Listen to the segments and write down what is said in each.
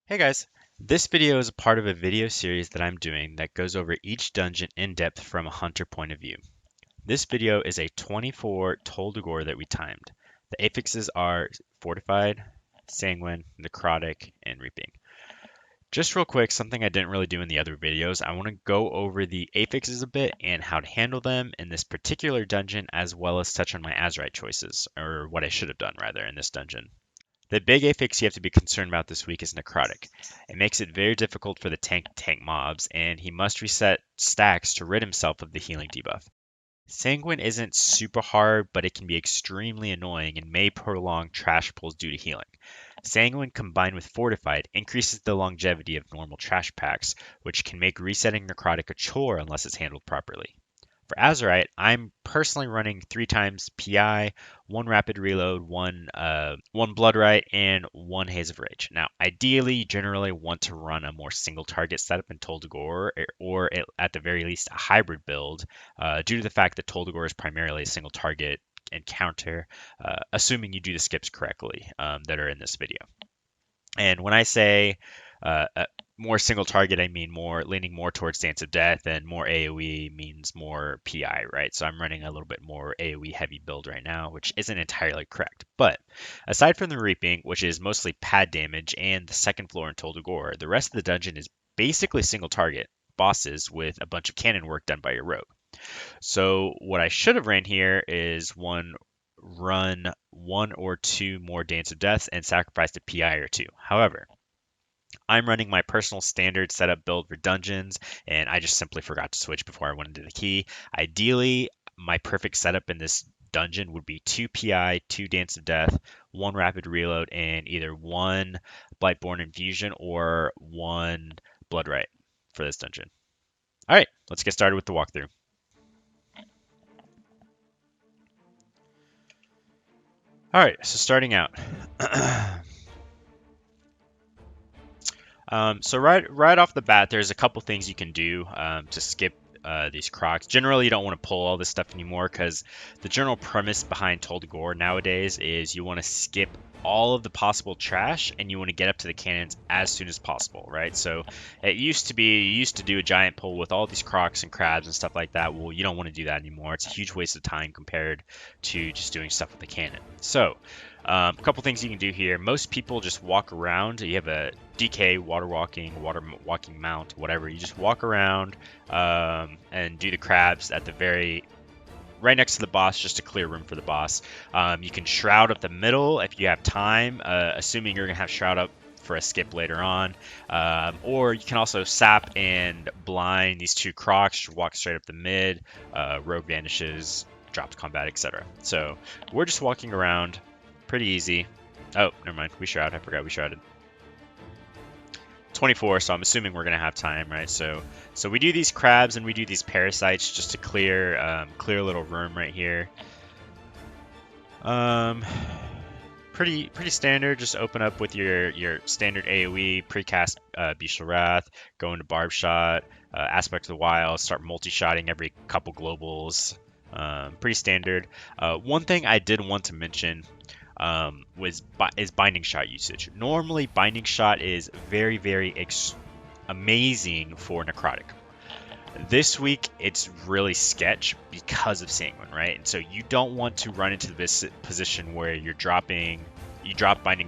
Hey guys, this video is a part of a video series that I'm doing that goes over each dungeon in depth from a hunter point of view. This video is a 24 Tol'Dagor that we timed. The affixes are Fortified, Sanguine, Necrotic, and Reaping. Just real quick, something I didn't really do in the other videos, I want to go over the affixes a bit and how to handle them in this particular dungeon, as well as touch on my Azerite choices, or what I should have done rather in this dungeon. The big affix you have to be concerned about this week is Necrotic. It makes it very difficult for the tank to tank mobs, and he must reset stacks to rid himself of the healing debuff. Sanguine isn't super hard, but it can be extremely annoying and may prolong trash pulls due to healing. Sanguine combined with Fortified increases the longevity of normal trash packs, which can make resetting Necrotic a chore unless it's handled properly. For Azerite, I'm personally running 3 times PI, 1 rapid reload, one Bloodright, and 1 Haze of Rage. Now, ideally, you generally want to run a more single target setup in Tol'Dagor, or at the very least a hybrid build, due to the fact that Tol'Dagor is primarily a single target encounter, assuming you do the skips correctly that are in this video. And when I say more single target, I mean more leaning more towards Dance of Death, and more AoE means more PI, right? So I'm running a little bit more AoE heavy build right now, which isn't entirely correct. But aside from the Reaping, which is mostly pad damage, and the second floor in Tol'Dagor, the rest of the dungeon is basically single target bosses with a bunch of cannon work done by your rogue. So what I should have ran here is run 1 or 2 more Dance of Death and sacrificed a PI or 2. However, I'm running my personal standard setup build for dungeons, and I just simply forgot to switch before I went into the key. Ideally, my perfect setup in this dungeon would be 2 PI, 2 Dance of Death, 1 rapid reload, and either 1 Blightborn Infusion or 1 Bloodright for this dungeon. All right, let's get started with the walkthrough. All right, so starting out. So right off the bat, there's a couple things you can do to skip these crocs. Generally, you don't want to pull all this stuff anymore because the general premise behind Tol'Dagor nowadays is you want to skip all of the possible trash and you want to get up to the cannons as soon as possible, right? So it used to be you used to do a giant pull with all these crocs and crabs and stuff like that. Well, you don't want to do that anymore. It's a huge waste of time compared to just doing stuff with the cannon. So a couple things you can do here. Most people just walk around. You have a DK, water walking mount, whatever. You just walk around and do the crabs at the right next to the boss, just to clear room for the boss. You can shroud up the middle if you have time, assuming you're gonna have shroud up for a skip later on. Or you can also sap and blind these 2 crocs, just walk straight up the mid, rogue vanishes, drops combat, etc. So we're just walking around, pretty easy. Oh, never mind, we shroud, I forgot we shrouded. 24, so I'm assuming we're gonna have time, right? So we do these crabs and we do these parasites just to clear a little room right here. Pretty standard. Just open up with your standard AOE, precast Bestial Wrath, go into Barb Shot, Aspect of the Wild, start multi-shotting every couple globals. Pretty standard. One thing I did want to mention is Binding Shot usage. Normally, Binding Shot is very amazing for Necrotic. This week, it's really sketch because of Sanguine, right? And so you don't want to run into this position where you drop Binding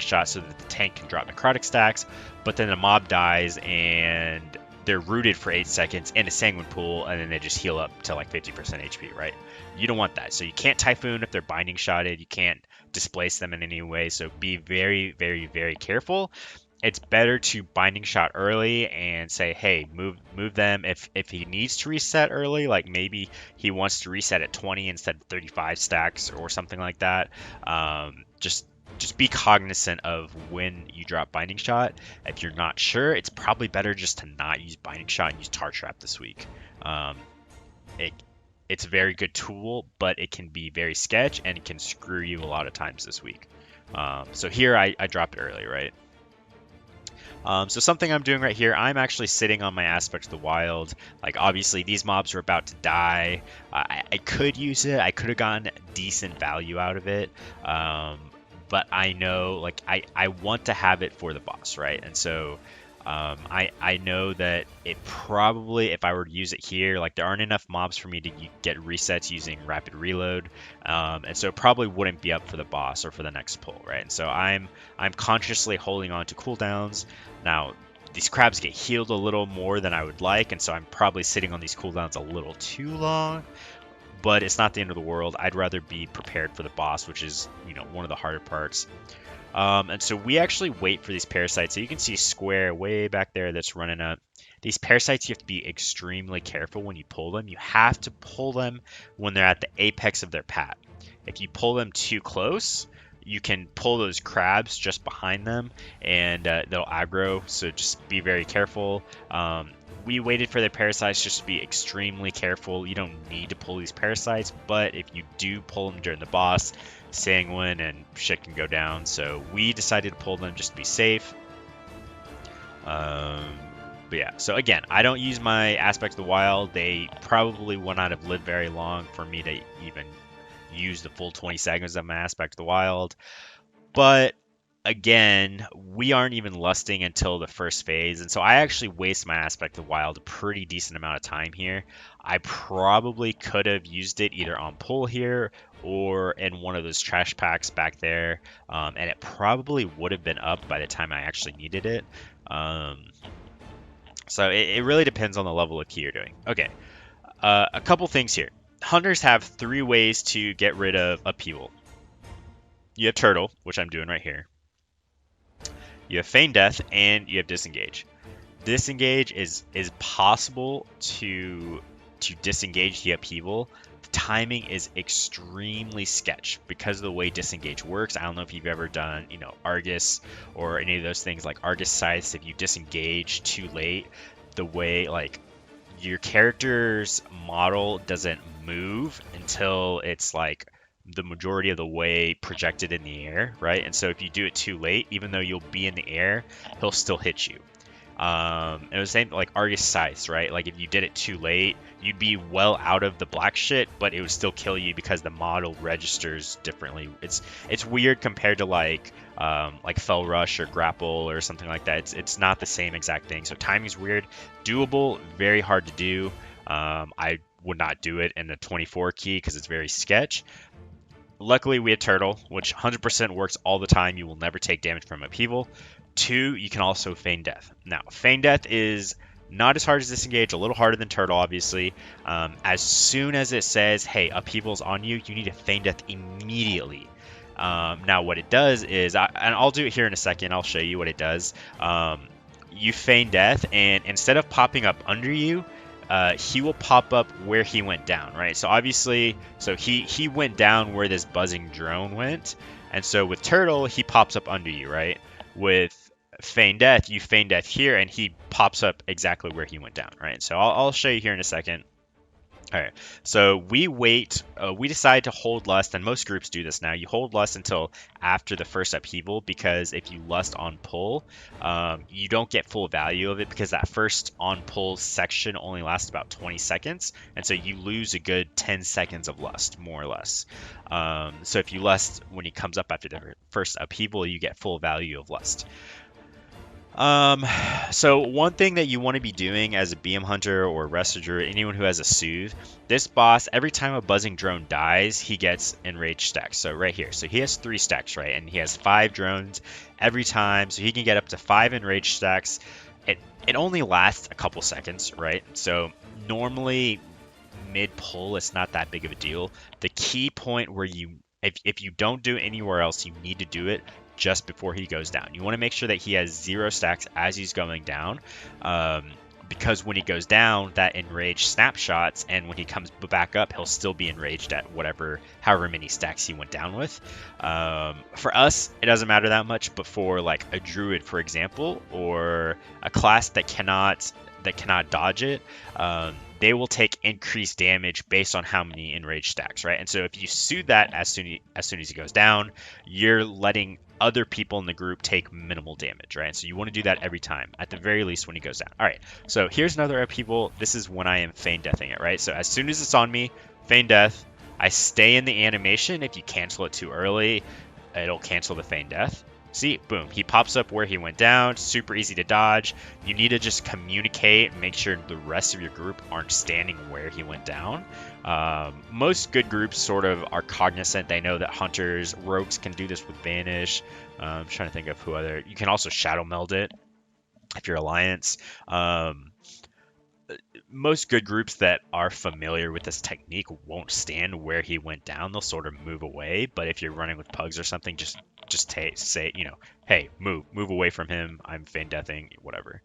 Shot so that the tank can drop Necrotic stacks, but then the mob dies and they're rooted for 8 seconds in a Sanguine pool, and then they just heal up to like 50% HP, right? You don't want that. So you can't Typhoon if they're Binding Shotted. You can't displace them in any way. So be very careful. It's better to Binding Shot early and say, hey, move them if he needs to reset early, like maybe he wants to reset at 20 instead of 35 stacks or something like that. Just be cognizant of when you drop Binding Shot. If you're not sure, it's probably better just to not use Binding Shot and use Tar Trap this week. It's a very good tool, but it can be very sketch and it can screw you a lot of times this week. So here I drop it early, right? So something I'm doing right here, I'm actually sitting on my Aspect of the Wild. Like, obviously, these mobs are about to die. I could use it. I could have gotten decent value out of it. but I know like I want to have it for the boss, right? And so I know that it probably, if I were to use it here, like there aren't enough mobs for me to get resets using rapid reload, and so it probably wouldn't be up for the boss or for the next pull, right? And so I'm consciously holding on to cooldowns. Now these crabs get healed a little more than I would like, and so I'm probably sitting on these cooldowns a little too long. But it's not the end of the world. I'd rather be prepared for the boss, which is, you know, one of the harder parts. And so we actually wait for these parasites. So you can see square way back there that's running up. These parasites, you have to be extremely careful when you pull them. You have to pull them when they're at the apex of their path. If you pull them too close, you can pull those crabs just behind them, and they'll aggro. So just be very careful. We waited for the parasites just to be extremely careful. You don't need to pull these parasites, but if you do pull them during the boss, Sanguine and shit can go down. So we decided to pull them just to be safe. But yeah, so again, I don't use my Aspect of the Wild. They probably would not have lived very long for me to even use the full 20 seconds of my Aspect of the Wild. But again, we aren't even lusting until the first phase, and so I actually waste my Aspect of the Wild a pretty decent amount of time here. I probably could have used it either on pull here or in one of those trash packs back there, and it probably would have been up by the time I actually needed it. So it really depends on the level of key you're doing. Okay, a couple things here. Hunters have 3 ways to get rid of upheaval. You have Turtle, which I'm doing right here. You have Feign Death, and you have Disengage. Disengage is possible to disengage the upheaval. The timing is extremely sketch because of the way Disengage works. I don't know if you've ever done, you know, Argus or any of those things like Argus Scythes. If you disengage too late, the way like your character's model doesn't move until it's like the majority of the way projected in the air, right? And so if you do it too late, even though you'll be in the air, he'll still hit you. And it was the same like Argus Scythes, right? Like if you did it too late, you'd be well out of the black shit, but it would still kill you because the model registers differently. It's weird compared to like Fell Rush or Grapple or something like that. It's not the same exact thing. So timing's weird, doable, very hard to do. I would not do it in the 24 key because it's very sketch. Luckily, we had Turtle, which 100% works all the time. You will never take damage from upheaval. 2, you can also Feign Death. Now, Feign Death is not as hard as Disengage, a little harder than Turtle, obviously. As soon as it says, hey, upheaval's on you, you need to Feign Death immediately. Now, what it does is, and I'll do it here in a second, I'll show you what it does. You Feign Death, and instead of popping up under you, he will pop up where he went down, right? So obviously, so he went down where this buzzing drone went, and so with Turtle, he pops up under you, right? With Feign Death, you Feign Death here, and he pops up exactly where he went down, right? So I'll show you here in a second. All right, so we wait, we decide to hold Lust, and most groups do this now. You hold Lust until after the first upheaval, because if you Lust on pull, you don't get full value of it, because that first on pull section only lasts about 20 seconds, and so you lose a good 10 seconds of Lust, more or less. So if you Lust when he comes up after the first upheaval, you get full value of Lust. So one thing that you want to be doing as a BM Hunter or Resto or anyone who has a Soothe, this boss, every time a buzzing drone dies, he gets enraged stacks. So right here, so he has 3 stacks, right? And he has 5 drones every time, so he can get up to 5 enraged stacks. It only lasts a couple seconds, right? So normally mid-pull, it's not that big of a deal. The key point where if you don't do it anywhere else, you need to do it just before he goes down. You want to make sure that he has 0 stacks as he's going down, because when he goes down, that enraged snapshots, and when he comes back up, he'll still be enraged at however many stacks he went down with. For us, it doesn't matter that much, but for like a Druid, for example, or a class that cannot dodge it, they will take increased damage based on how many enraged stacks, right? And so if you soothe that as soon as he goes down, you're letting other people in the group take minimal damage, right? So you want to do that every time, at the very least when he goes down. All right, so here's another upheaval. This is when I am Feign Deathing it, right? So as soon as it's on me, Feign Death, I stay in the animation. If you cancel it too early, it'll cancel the feign death. See, boom, he pops up where he went down, super easy to dodge. You need to just communicate and make sure the rest of your group aren't standing where he went down. Most good groups sort of are cognizant. They know that hunters, rogues can do this with Vanish. I'm trying to think of who other. You can also shadow meld it if you're Alliance. Most good groups that are familiar with this technique won't stand where he went down. They'll sort of move away. But if you're running with pugs or something, just say, you know, hey, move away from him. I'm feign deathing, whatever.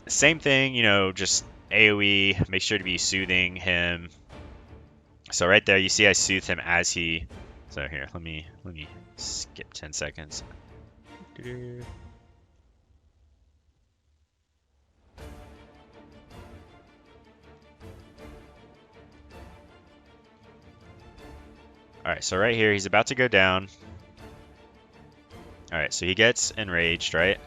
Same thing, you know, just AoE. Make sure to be soothing him. So right there, you see I soothe him as he. So here, let me skip 10 seconds. Alright, so right here, he's about to go down. Alright, so he gets enraged, right?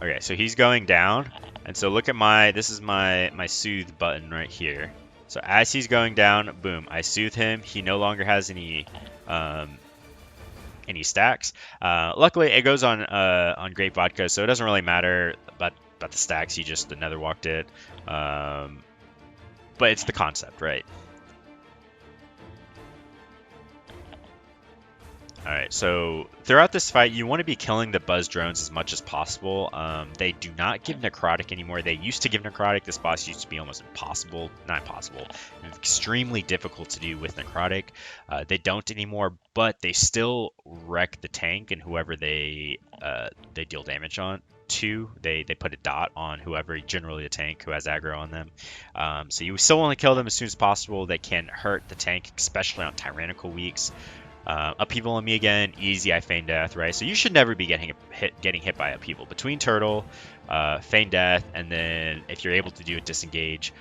Okay, so he's going down. And so look at this is my soothe button right here. So as he's going down, boom, I soothe him. He no longer has any stacks. Luckily, it goes on Great Vodka, so it doesn't really matter about the stacks. He just nether walked it. But it's the concept, right? Alright, so throughout this fight, you want to be killing the buzz drones as much as possible. They do not give Necrotic anymore. They used to give Necrotic. This boss used to be almost impossible. Not impossible. Extremely difficult to do with Necrotic. They don't anymore, but they still wreck the tank and whoever they deal damage on to. They put a dot on whoever, generally a tank, who has aggro on them. So you still want to kill them as soon as possible. They can hurt the tank, especially on tyrannical weeks. Upheaval on me again, easy, I feign death, right? So you should never be getting hit by upheaval. Between turtle, feign death, and then if you're able to do a disengage,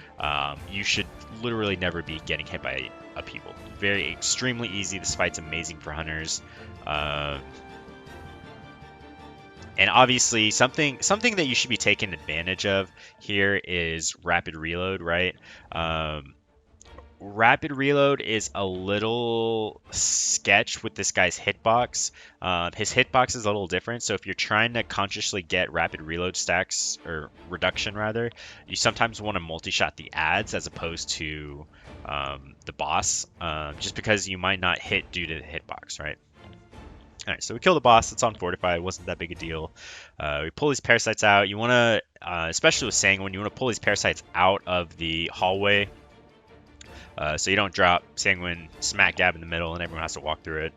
you should literally never be getting hit by upheaval. Extremely easy. This fight's amazing for hunters. And obviously something that you should be taking advantage of here is rapid reload, right? Rapid reload is a little sketch with this guy's hitbox. His hitbox is a little different, so if you're trying to consciously get rapid reload stacks, or reduction rather, you sometimes want to multi-shot the adds as opposed to the boss, just because you might not hit due to the hitbox, right? Alright, so we kill the boss. It's on Fortified. It wasn't that big a deal. We pull these parasites out. You want to, especially with Sanguine, you want to pull these parasites out of the hallway. So you don't drop Sanguine smack dab in the middle and everyone has to walk through it.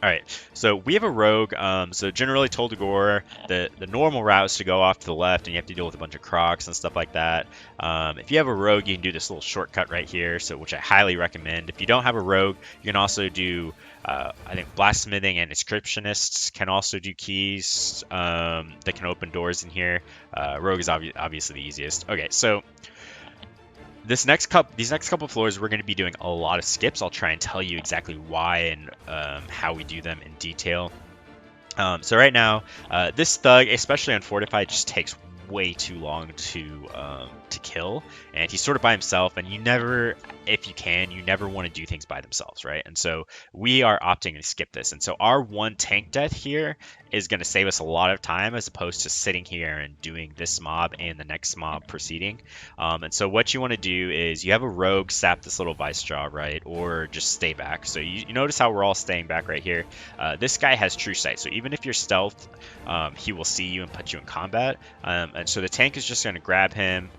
Alright, so we have a rogue. So generally Tol'Dagor, the normal route is to go off to the left and you have to deal with a bunch of crocs and stuff like that. If you have a rogue, you can do this little shortcut right here, which I highly recommend. If you don't have a rogue, you can also do, I think blacksmithing and inscriptionists can also do keys that can open doors in here. Rogue is obviously the easiest. Okay, so these next couple floors, we're going to be doing a lot of skips. I'll try and tell you exactly why and how we do them in detail. So right now, this thug, especially on Fortified, just takes way too long to kill, and he's sort of by himself, and you never want to do things by themselves, right? And so we are opting to skip this, and so our one tank death here is going to save us a lot of time as opposed to sitting here and doing this mob and the next mob proceeding. And so what you want to do is you have a rogue sap this little vice jaw, right, or just stay back. So you notice how we're all staying back right here. This guy has true sight, so even if you're stealthed, he will see you and put you in combat. And so the tank is just going to grab him,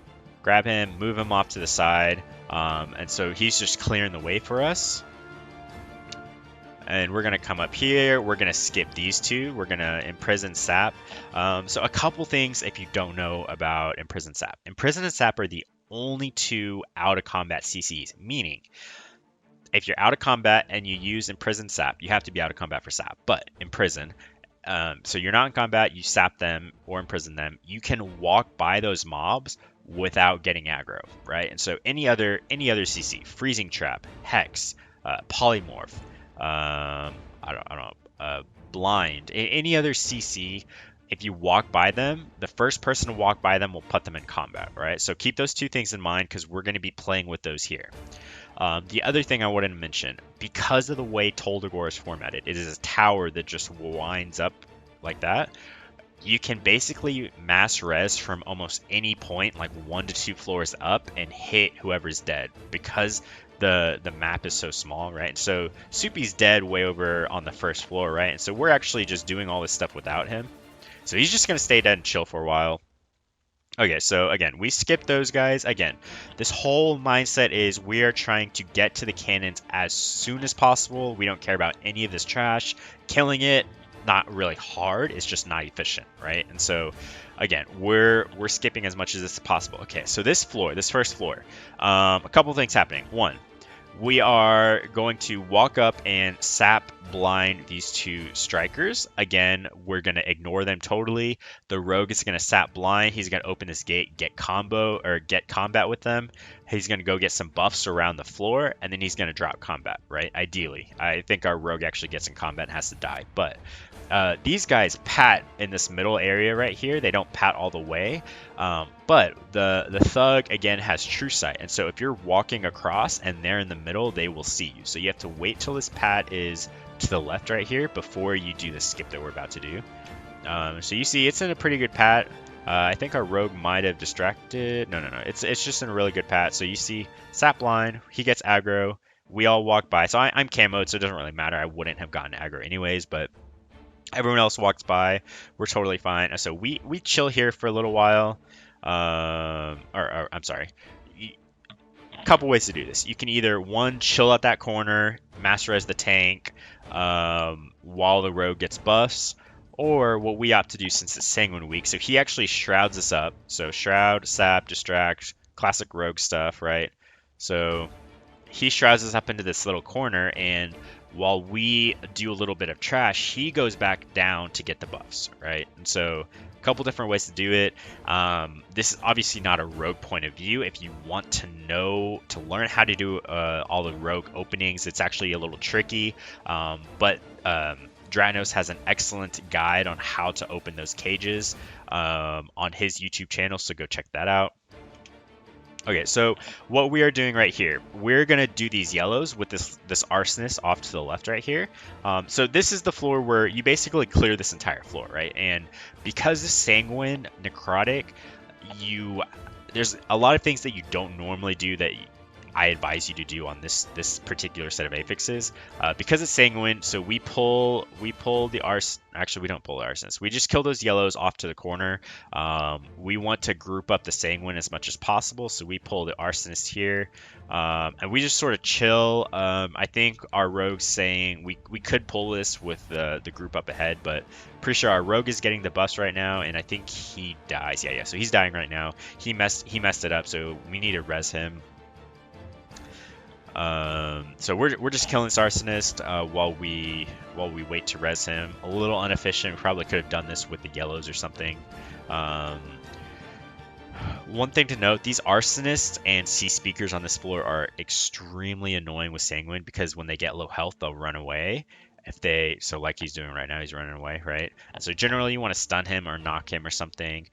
move him off to the side, and so he's just clearing the way for us. And we're going to come up here, we're going to skip these two, we're going to imprison sap. So a couple things if you don't know about imprison sap. Imprison and sap are the only two out of combat CCs, meaning if you're out of combat and you use imprison sap, you have to be out of combat for sap, but imprison. So you're not in combat, you sap them or imprison them, you can walk by those mobs without getting aggro, right? And so any other CC, freezing trap, hex, polymorph, blind, any other CC, if you walk by them, the first person to walk by them will put them in combat, right? So keep those two things in mind because we're going to be playing with those here. The other thing I wanted to mention, because of the way Tol'Dagor is formatted, it is a tower that just winds up like that. You can basically mass res from almost any point, like 1 to 2 floors up, and hit whoever's dead because the map is so small, right? And so Soupy's dead way over on the first floor, right? And so we're actually just doing all this stuff without him. So he's just gonna stay dead and chill for a while. Okay, so again, we skip those guys. Again, this whole mindset is we are trying to get to the cannons as soon as possible. We don't care about any of this trash. Killing it, not really hard. It's just not efficient, right? And so, again, we're skipping as much as this is possible. Okay, so this first floor, a couple things happening. One, we are going to walk up and sap blind these 2 strikers. Again, we're going to ignore them totally. The rogue is going to sap blind. He's going to open this gate, get combat with them. He's going to go get some buffs around the floor, and then he's going to drop combat, right? Ideally. I think our rogue actually gets in combat and has to die. But these guys pat in this middle area right here. They don't pat all the way. But the thug, again, has true sight. And so if you're walking across and they're in the middle, they will see you. So you have to wait till this pat is to the left right here before you do the skip that we're about to do. So you see it's in a pretty good pat. I think our rogue might have distracted. No. It's just in a really good pat. So you see sap line. He gets aggro. We all walk by. So I'm camoed, so it doesn't really matter. I wouldn't have gotten aggro anyways, but everyone else walks by. We're totally fine. So we chill here for a little while. I'm sorry. A couple ways to do this. You can either, one, chill at that corner, mass res the tank while the rogue gets buffs, or what we opt to do since it's Sanguine week. So he actually shrouds us up. So shroud, sap, distract, classic rogue stuff, right? So he shrouds us up into this little corner, and while we do a little bit of trash, he goes back down to get the buffs, right? And so a couple different ways to do it. This is obviously not a rogue point of view. If you want to learn how to do all the rogue openings, it's actually a little tricky. But Dranos has an excellent guide on how to open those cages on his YouTube channel, so go check that out. Okay, so what we are doing right here, we're going to do these yellows with this arsonist off to the left right here. So this is the floor where you basically clear this entire floor, right? And because the Sanguine Necrotic, there's a lot of things that you don't normally do that I advise you to do on this particular set of affixes. Because it's Sanguine, so we pull the arse. Actually, we don't pull the arsonist. We just kill those yellows off to the corner. We want to group up the Sanguine as much as possible, so we pull the arsonist here, and we just sort of chill. I think our rogue's saying we could pull this with the group up ahead, but pretty sure our rogue is getting the buffs right now, and I think he dies. Yeah. So he's dying right now. He messed it up, so we need to res him. So we're just killing this arsonist while we wait to res him. A little inefficient. We probably could have done this with the yellows or something. One thing to note: these arsonists and C speakers on this floor are extremely annoying with Sanguine because when they get low health, they'll run away. So like he's doing right now, he's running away, right? And so generally you want to stun him or knock him or something.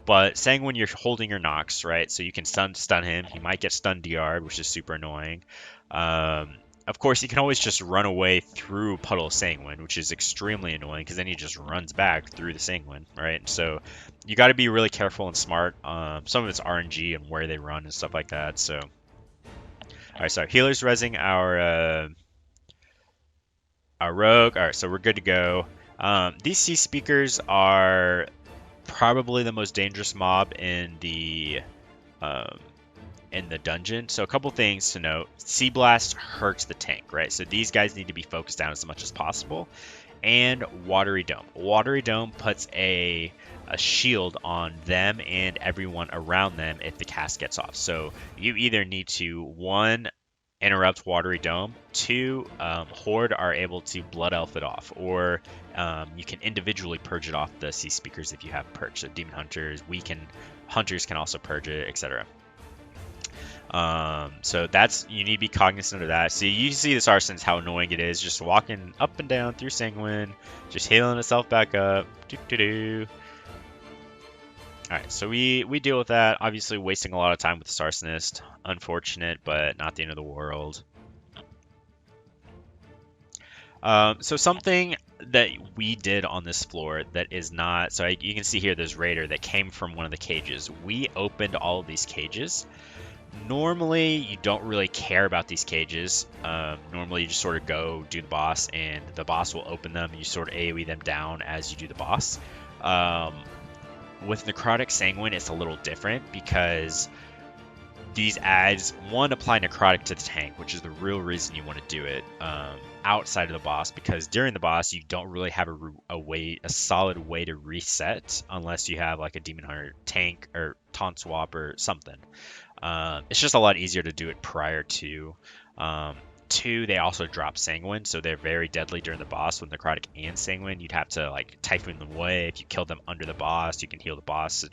But Sanguine, you're holding your knocks, right? So you can stun him. He might get stun DR'd, which is super annoying. Of course, you can always just run away through Puddle of Sanguine, which is extremely annoying because then he just runs back through the Sanguine, right? So you got to be really careful and smart. Some of it's RNG and where they run and stuff like that. So, all right, so healer's resing our rogue. All right, so we're good to go. These C speakers are probably the most dangerous mob in the dungeon. So a couple things to note: Sea Blast hurts the tank, right? So these guys need to be focused down as much as possible. And Watery Dome. Watery Dome puts a shield on them and everyone around them if the cast gets off. So you either need to, one, interrupt Watery Dome, two, Horde are able to Blood Elf it off, or you can individually purge it off the Sea Speakers if you have purge. So Demon Hunters, Hunters can also purge it, etc. So you need to be cognizant of that. So you see this arsonist, how annoying it is, just walking up and down through Sanguine, just healing itself back up. Alright, so we deal with that. Obviously wasting a lot of time with the Arsonist. Unfortunate, but not the end of the world. So something that we did on this floor that is not... So you can see here there's Raider that came from one of the cages. We opened all of these cages. Normally, you don't really care about these cages. Normally, you just sort of go do the boss, and the boss will open them. And you sort of AoE them down as you do the boss. With Necrotic Sanguine, it's a little different because these adds, one, apply Necrotic to the tank, which is the real reason you want to do it outside of the boss, because during the boss, you don't really have a solid way to reset unless you have like a Demon Hunter tank or taunt swap or something. It's just a lot easier to do it prior to. Two, they also drop Sanguine, so they're very deadly during the boss. With Necrotic and Sanguine, you'd have to like Typhoon them away. If you kill them under the boss, you can heal the boss.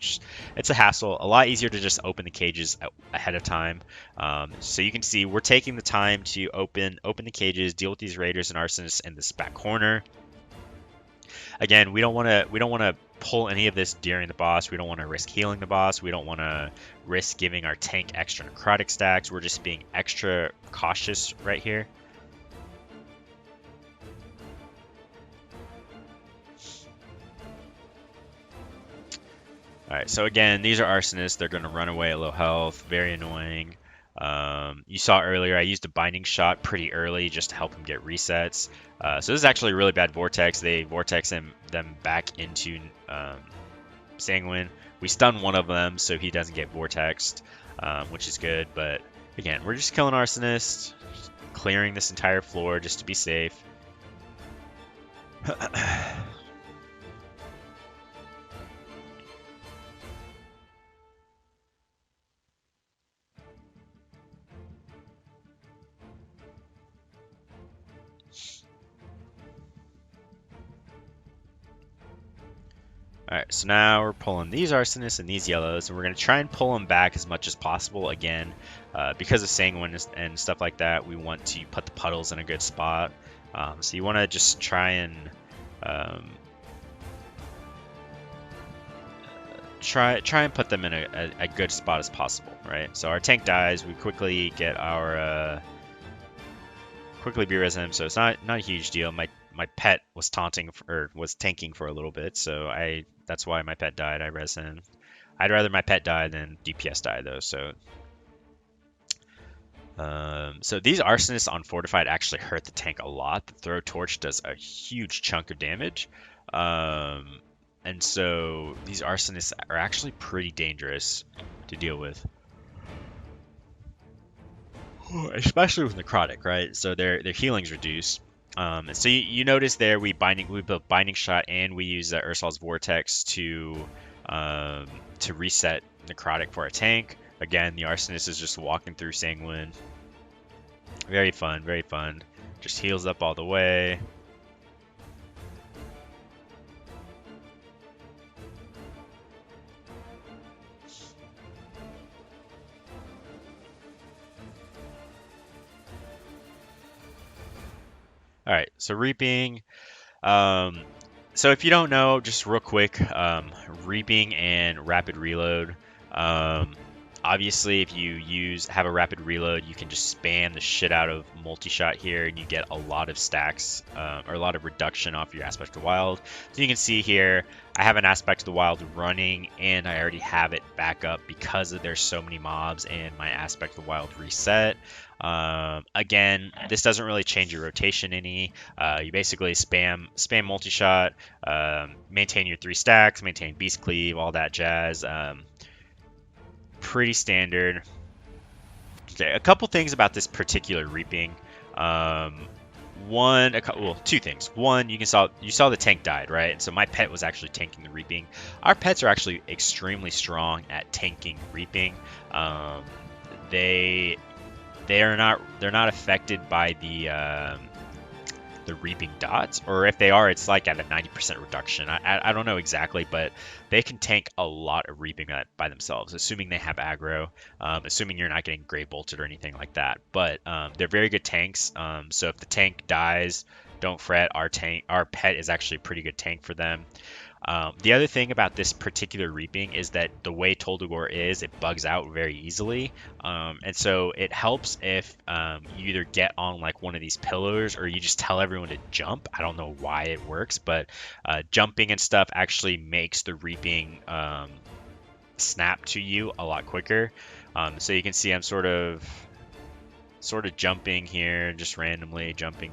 It's a hassle. A lot easier to just open the cages ahead of time. So you can see we're taking the time to open the cages, deal with these Raiders and Arsonists in this back corner. Again, we don't want to pull any of this during the boss. We don't want to risk healing the boss. We don't want to risk giving our tank extra necrotic stacks. We're just being extra cautious right here. Alright, so again, these are Arsonists. They're going to run away at low health. Very annoying. You saw earlier, I used a Binding Shot pretty early just to help him get resets. So this is actually a really bad Vortex. They Vortex them back into Sanguine. We stun one of them so he doesn't get Vortexed, which is good. But again, we're just killing Arsonists, clearing this entire floor just to be safe. Alright, so now we're pulling these Arsonists and these yellows, and we're going to try and pull them back as much as possible. Again, because of Sanguine and stuff like that, we want to put the puddles in a good spot. So you want to just try and try and put them in a good spot as possible, right? So our tank dies, we quickly get our quickly be-res him, so it's not a huge deal. My pet was tanking for a little bit, so that's why my pet died. I res him. I'd rather my pet die than DPS die though. So these Arsonists on Fortified actually hurt the tank a lot. The Throw Torch does a huge chunk of damage, and so these Arsonists are actually pretty dangerous to deal with. Especially with Necrotic, right? So their healing's reduced. So you notice there we built Binding Shot and we use Ursol's Vortex to reset Necrotic for our tank. Again, the Arsonist is just walking through Sanguine. Very fun, very fun. Just heals up all the way. All right, so Reaping. So if you don't know, just real quick, Reaping and Rapid Reload. Obviously, if you have a Rapid Reload, you can just spam the shit out of Multi-Shot here, and you get a lot of stacks, or a lot of reduction off your Aspect of the Wild. So you can see here, I have an Aspect of the Wild running, and I already have it back up because there's so many mobs, and my Aspect of the Wild reset. Again, this doesn't really change your rotation any. You basically spam Multi-Shot, maintain your 3 stacks, maintain Beast Cleave, all that jazz. Pretty standard. Okay, a couple things about this particular Reaping. Two things. One, you saw the tank died, right? So my pet was actually tanking the Reaping. Our pets are actually extremely strong at tanking Reaping. They're not affected by the Reaping dots, or if they are, it's like at a 90% reduction. I don't know exactly, but they can tank a lot of Reaping by themselves, assuming they have aggro, assuming you're not getting Grave Bolted or anything like that. But they're very good tanks. So if the tank dies, don't fret. Our pet is actually a pretty good tank for them. The other thing about this particular reaping is that the way Tol'Dagor is, it bugs out very easily. And so it helps if you either get on like one of these pillars or you just tell everyone to jump. I don't know why it works, but jumping and stuff actually makes the reaping snap to you a lot quicker. So you can see I'm sort of jumping here, just randomly jumping,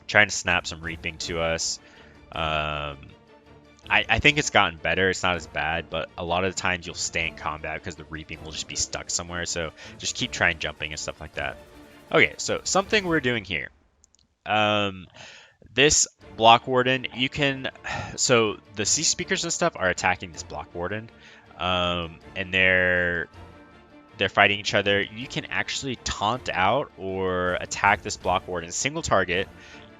trying to snap some reaping to us. I think it's gotten better. It's not as bad, but a lot of the times you'll stay in combat because the reaping will just be stuck somewhere. So just keep trying jumping and stuff like that. Okay, so something we're doing here. This block warden, so the C speakers and stuff are attacking this block warden, and they're fighting each other. You can actually taunt out or attack this block warden single target,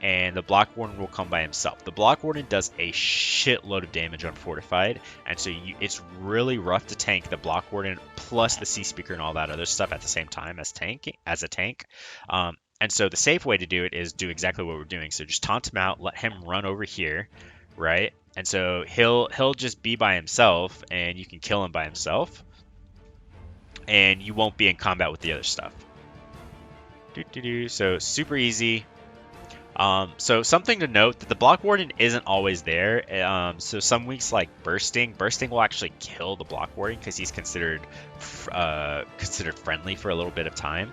and the block warden will come by himself. The block warden does a shitload of damage on Fortified, and so it's really rough to tank the block warden plus the C speaker and all that other stuff at the same time as a tank. And so the safe way to do it is do exactly what we're doing. So just taunt him out, let him run over here, right? And so he'll just be by himself, and you can kill him by himself, and you won't be in combat with the other stuff. So super easy. So something to note that the block warden isn't always there. So some weeks like bursting will actually kill the block warden because he's considered friendly for a little bit of time.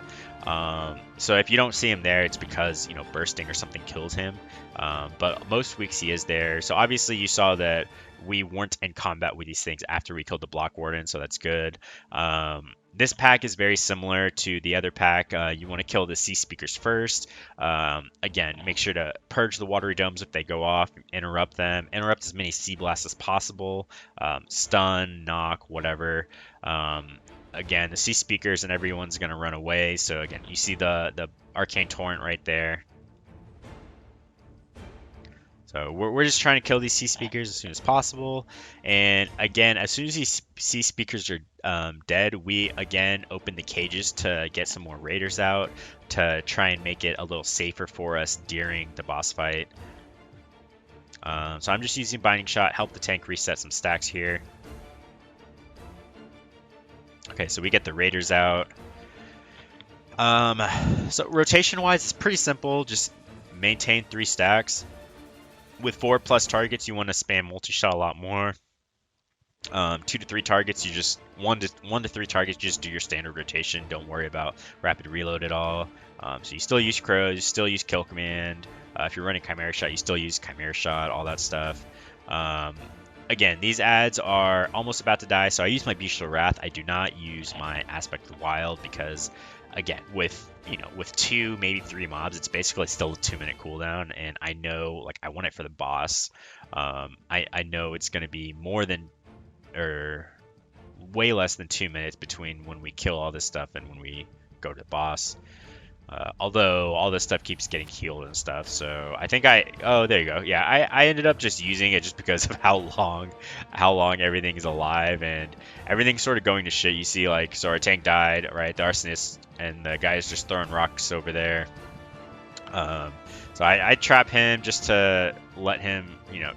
So if you don't see him there, it's because, bursting or something kills him. But most weeks he is there. So obviously you saw that we weren't in combat with these things after we killed the block warden, so that's good. This pack is very similar to the other pack. You want to kill the C speakers first. Again, make sure to purge the watery domes if they go off, interrupt them, interrupt as many C blasts as possible, stun, knock, whatever. Again, the C speakers and everyone's going to run away. So again, you see the arcane torrent right there. So we're just trying to kill these C speakers as soon as possible. And again, as soon as these C speakers are dead, we again open the cages to get some more raiders out to try and make it a little safer for us during the boss fight. So I'm just using Binding Shot, help the tank reset some stacks here. Okay, so we get the raiders out. So rotation-wise, it's pretty simple. Just maintain 3 stacks. With 4+ targets, you want to spam multi-shot a lot more. 2 to 3 targets, you just 1 to 3 targets, you just do your standard rotation. Don't worry about rapid reload at all. So you still use crows, you still use kill command. If you're running chimera shot, you still use chimera shot, all that stuff. Again, these ads are almost about to die, so I use my Bestial Wrath. I do not use my Aspect of the Wild because, again, with 2, maybe 3 mobs, it's basically still a 2-minute cooldown, and I know, like, I want it for the boss. I know it's going to be way less than 2 minutes between when we kill all this stuff and when we go to the boss. Although all this stuff keeps getting healed and stuff, so I think oh, there you go. Yeah, I ended up just using it just because of how long everything is alive and everything's sort of going to shit. You see, like, so our tank died, right? The arsonist and the guy is just throwing rocks over there. So I trap him just to let him,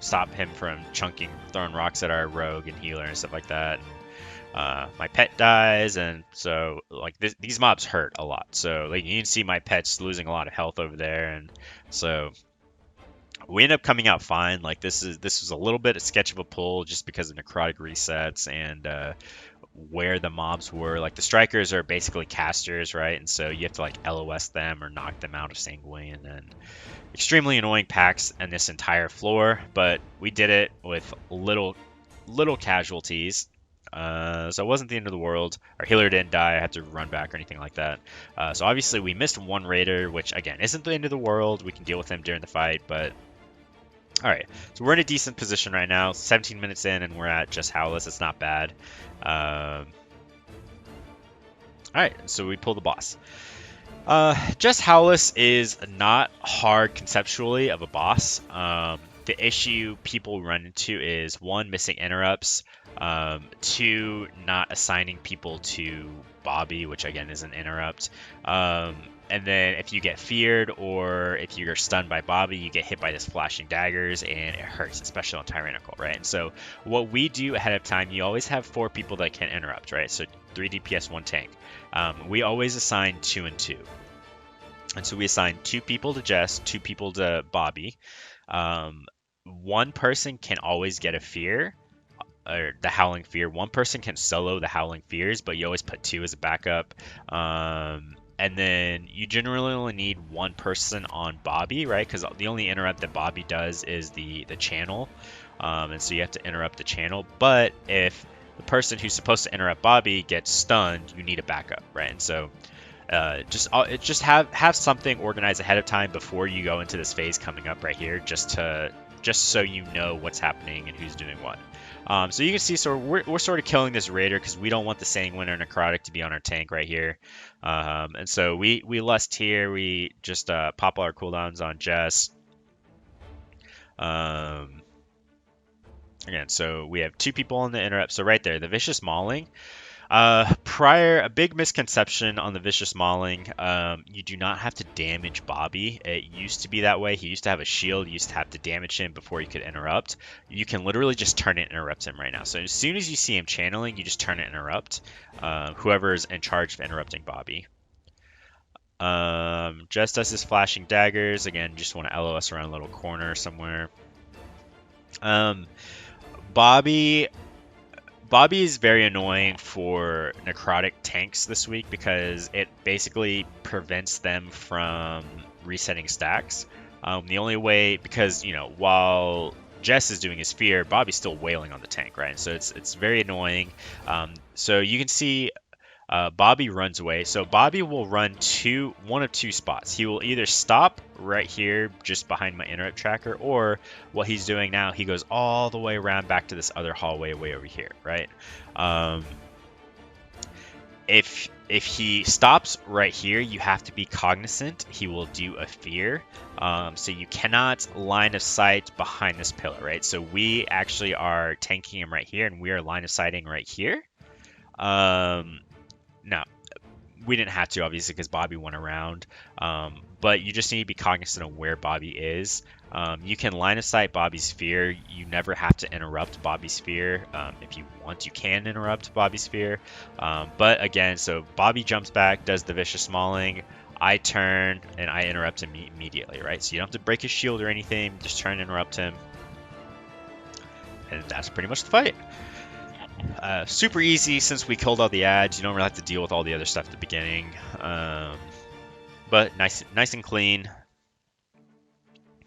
stop him from throwing rocks at our rogue and healer and stuff like that. My pet dies, and so like these mobs hurt a lot. So like you can see my pet's losing a lot of health over there, and so we end up coming out fine. Like this was a little bit of sketch of a pull just because of necrotic resets and where the mobs were. Like the strikers are basically casters, right? And so you have to like LOS them or knock them out of Sanguine, and then extremely annoying packs in this entire floor. But we did it with little casualties. So it wasn't the end of the world. Our healer didn't die. I had to run back or anything like that. So obviously we missed 1 raider, which again isn't the end of the world. We can deal with him during the fight, but all right. So we're in a decent position right now. 17 minutes in, and we're at just Howless. It's not bad. All right. So we pull the boss. Just Howless is not hard conceptually of a boss. The issue people run into is 1, missing interrupts, 2, not assigning people to Bobby, which again is an interrupt, And then if you get feared or if you're stunned by Bobby, you get hit by this flashing daggers and it hurts, especially on Tyrannical, right? And so what we do ahead of time, you always have 4 people that can interrupt, right? So 3 DPS, 1 tank. We always assign 2 and 2. And so we assign 2 people to Jess, 2 people to Bobby. 1 person can always get a fear, or the Howling Fear. 1 person can solo the Howling Fears, but you always put 2 as a backup. And then you generally only need 1 person on Bobby, right? Because the only interrupt that Bobby does is the channel. And so you have to interrupt the channel. But if the person who's supposed to interrupt Bobby gets stunned, you need a backup, right? And so just have something organized ahead of time before you go into this phase coming up right here, just so you know what's happening and who's doing what. So you can see, so we're sort of killing this raider because we don't want the Sanguine or Necrotic to be on our tank right here. And so we lust here. We just pop all our cooldowns on Jess. Again, so we have 2 people on the interrupt. So right there, the Vicious Mauling. A big misconception on the Vicious Mauling, you do not have to damage Bobby. It used to be that way. He used to have a shield. You used to have to damage him before you could interrupt. You can literally just turn it and interrupt him right now. So as soon as you see him channeling, you just turn it and interrupt. Whoever's in charge of interrupting Bobby. Just does his flashing daggers. Again, just want to LOS around a little corner somewhere. Bobby is very annoying for Necrotic tanks this week because it basically prevents them from resetting stacks. The only way, because, you know, while Jess is doing his fear, Bobby's still wailing on the tank, right? And so it's very annoying. So you can see Bobby runs away. So Bobby will run one of 2 spots. He will either stop right here just behind my interrupt tracker, or what he's doing now, he goes all the way around back to this other hallway way over here, right? If he stops right here, you have to be cognizant. He will do a fear. So you cannot line of sight behind this pillar, right? So we actually are tanking him right here, and we are line of sighting right here. Now, we didn't have to, obviously, because Bobby went around. But you just need to be cognizant of where Bobby is. You can line of sight Bobby's fear. You never have to interrupt Bobby's fear. If you want, you can interrupt Bobby's fear. But again, so Bobby jumps back, does the Vicious Mauling. I turn, and I interrupt him immediately, right? So you don't have to break his shield or anything. Just turn and interrupt him. And that's pretty much the fight. Super easy since we killed all the ads. You don't really have to deal with all the other stuff at the beginning. But nice and clean.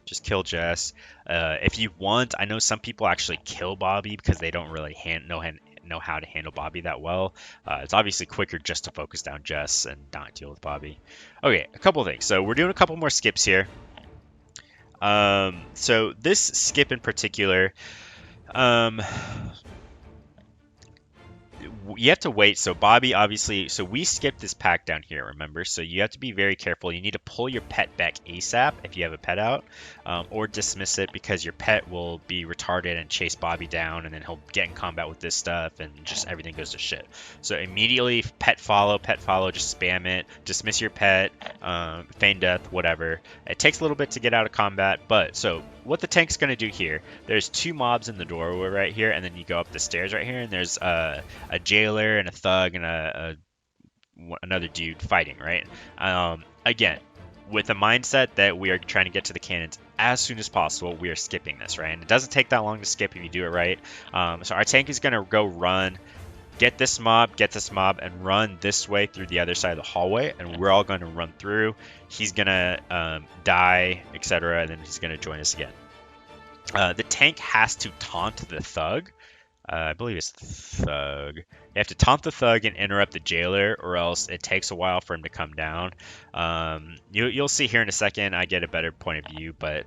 Just kill Jess. If you want, I know some people actually kill Bobby because they don't really know how to handle Bobby that well. It's obviously quicker just to focus down Jess and not deal with Bobby. Okay, a couple of things. So we're doing a couple more skips here. So this skip in particular, you have to wait. So Bobby, obviously, so we skipped this pack down here, remember? So you have to be very careful. You need to pull your pet back ASAP if you have a pet out, or dismiss it because your pet will be retarded and chase Bobby down, and then he'll get in combat with this stuff, and just everything goes to shit. So immediately pet follow, just spam it, dismiss your pet, feign death, whatever. It takes a little bit to get out of combat, but so what the tank's going to do here, there's 2 mobs in the doorway right here, and then you go up the stairs right here, and there's a jailer and a thug and another dude fighting, right? Again, with the mindset that we are trying to get to the cannons as soon as possible, we are skipping this, right? And it doesn't take that long to skip if you do it right. So our tank is going to go run, get this mob, and run this way through the other side of the hallway, and we're all going to run through. He's going to die, etc., and then he's going to join us again. The tank has to taunt the thug. I believe it's thug. You have to taunt the thug and interrupt the jailer, or else it takes a while for him to come down. You'll see here in a second. I get a better point of view, but